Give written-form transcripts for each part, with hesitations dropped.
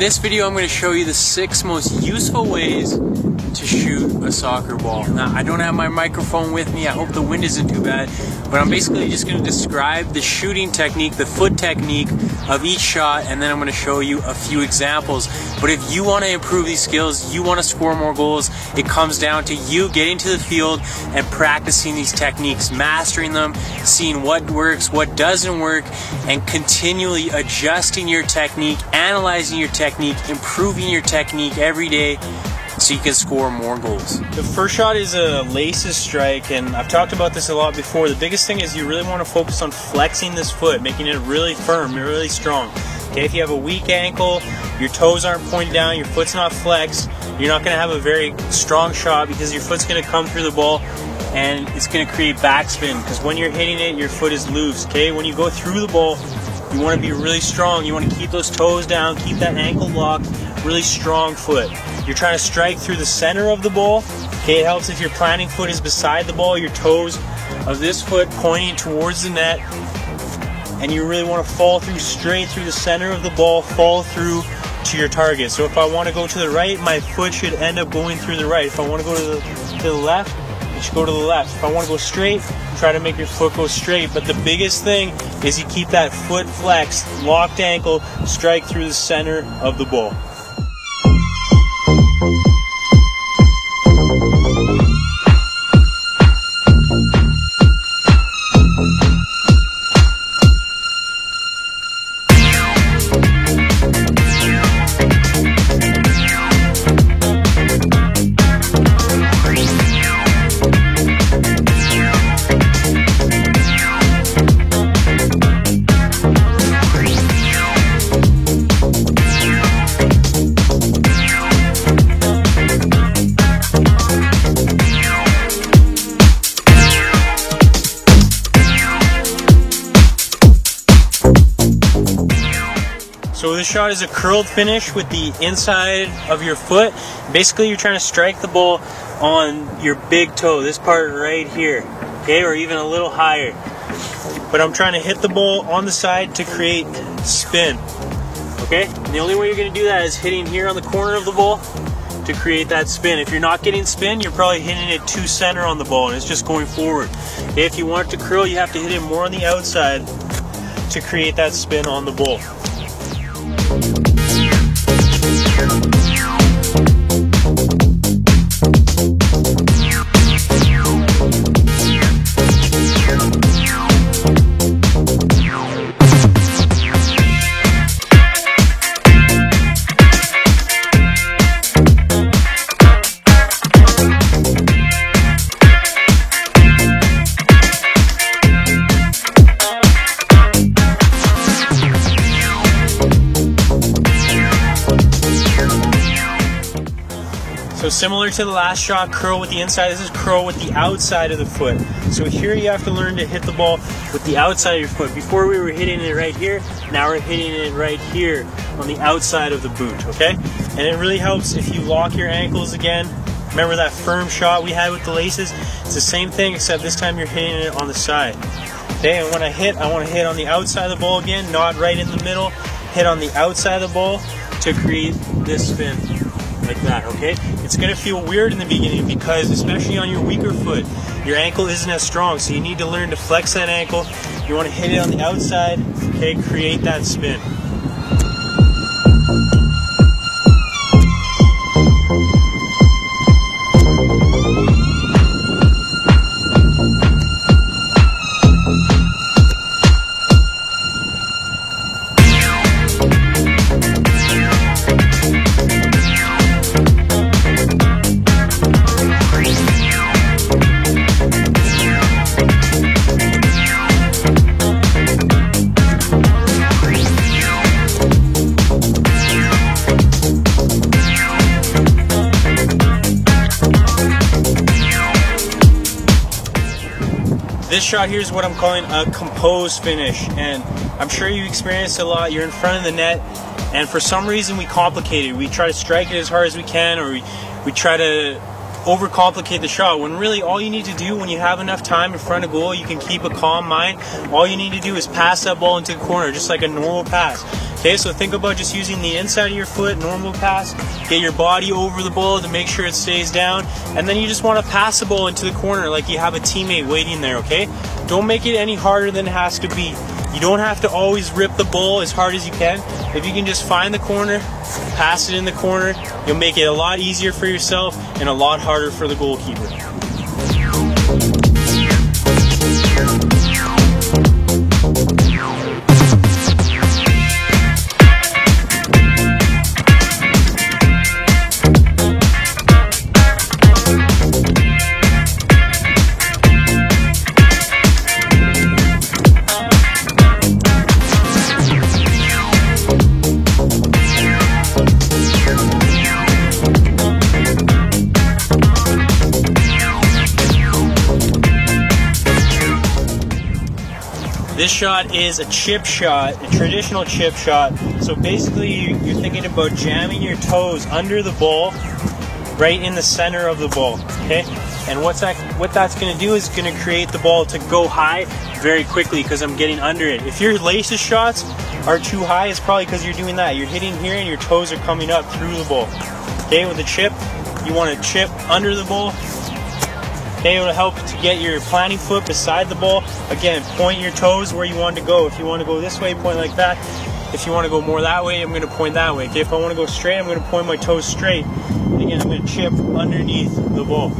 this video I'm going to show you the 6 most useful ways to shoot a soccer ball. Now, I don't have my microphone with me, I hope the wind isn't too bad, but I'm basically just going to describe the shooting technique, the foot technique of each shot, and then I'm going to show you a few examples. But if you want to improve these skills, you want to score more goals, it comes down to you getting to the field and practicing these techniques, mastering them, seeing what works, what doesn't work, and continually adjusting your technique, analyzing your technique, improving your technique every day so you can score more goals. The first shot is a laces strike, and I've talked about this a lot before. The biggest thing is you really want to focus on flexing this foot, making it really firm, really strong. Okay, if you have a weak ankle, your toes aren't pointed down, your foot's not flexed, you're not going to have a very strong shot because your foot's going to come through the ball and it's going to create backspin, because when you're hitting it, your foot is loose. Okay, when you go through the ball, you want to be really strong. You want to keep those toes down, keep that ankle locked, really strong foot. You're trying to strike through the center of the ball. Okay, it helps if your planting foot is beside the ball, your toes of this foot pointing towards the net, and you really want to fall through straight through the center of the ball, fall through to your target. So if I want to go to the right, my foot should end up going through the right. If I want to go to the left, it should go to the left. If I want to go straight, try to make your foot go straight. But the biggest thing is you keep that foot flexed, locked ankle, strike through the center of the ball. So this shot is a curled finish with the inside of your foot. Basically, you're trying to strike the ball on your big toe, this part right here, okay, or even a little higher. But I'm trying to hit the ball on the side to create spin, okay? And the only way you're going to do that is hitting here on the corner of the ball to create that spin. If you're not getting spin, you're probably hitting it too center on the ball and it's just going forward. Okay, if you want it to curl, you have to hit it more on the outside to create that spin on the ball. So similar to the last shot, curl with the inside, this is curl with the outside of the foot. So here you have to learn to hit the ball with the outside of your foot. Before we were hitting it right here, now we're hitting it right here on the outside of the boot, okay? And it really helps if you lock your ankles again. Remember that firm shot we had with the laces? It's the same thing, except this time you're hitting it on the side. Okay, and when I want to hit on the outside of the ball again, not right in the middle. Hit on the outside of the ball to create this spin. Like that, okay? It's gonna feel weird in the beginning because, especially on your weaker foot, your ankle isn't as strong, so you need to learn to flex that ankle. You want to hit it on the outside, okay? Create that spin. This shot here is what I'm calling a composed finish, and I'm sure you've experienced a lot. You're in front of the net, and for some reason we complicate it. We try to strike it as hard as we can, or we try to overcomplicate the shot, when really all you need to do when you have enough time in front of goal, you can keep a calm mind. All you need to do is pass that ball into the corner, just like a normal pass. Okay, so think about just using the inside of your foot, normal pass, get your body over the ball to make sure it stays down, and then you just want to pass the ball into the corner like you have a teammate waiting there, okay? Don't make it any harder than it has to be. You don't have to always rip the ball as hard as you can. If you can just find the corner, pass it in the corner, you'll make it a lot easier for yourself and a lot harder for the goalkeeper. This shot is a chip shot, a traditional chip shot. So basically you're thinking about jamming your toes under the ball, right in the center of the ball, okay? And what that's gonna do is gonna create the ball to go high very quickly because I'm getting under it. If your laces shots are too high, it's probably because you're doing that. You're hitting here and your toes are coming up through the ball. Okay, with the chip, you wanna chip under the ball. Okay, it'll help to get your planting foot beside the ball. Again, point your toes where you want to go. If you want to go this way, point like that. If you want to go more that way, I'm going to point that way. Okay, if I want to go straight, I'm going to point my toes straight. And again, I'm going to chip underneath the ball.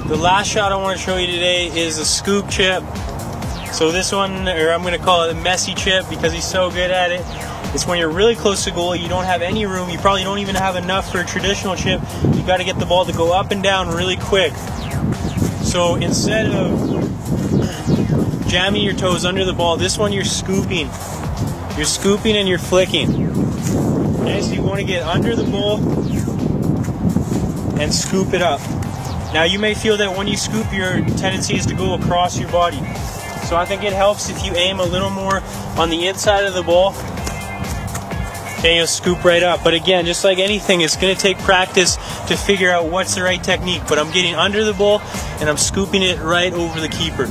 The last shot I want to show you today is a scoop chip. So this one, or I'm going to call it a messy chip because he's so good at it. It's when you're really close to goal, you don't have any room, you probably don't even have enough for a traditional chip. You got to get the ball to go up and down really quick. So instead of jamming your toes under the ball, this one you're scooping. You're scooping and you're flicking. Okay, so you want to get under the ball and scoop it up. Now you may feel that when you scoop, your tendency is to go across your body. So I think it helps if you aim a little more on the inside of the ball. Okay, you'll scoop right up. But again, just like anything, it's going to take practice to figure out what's the right technique. But I'm getting under the ball and I'm scooping it right over the keeper.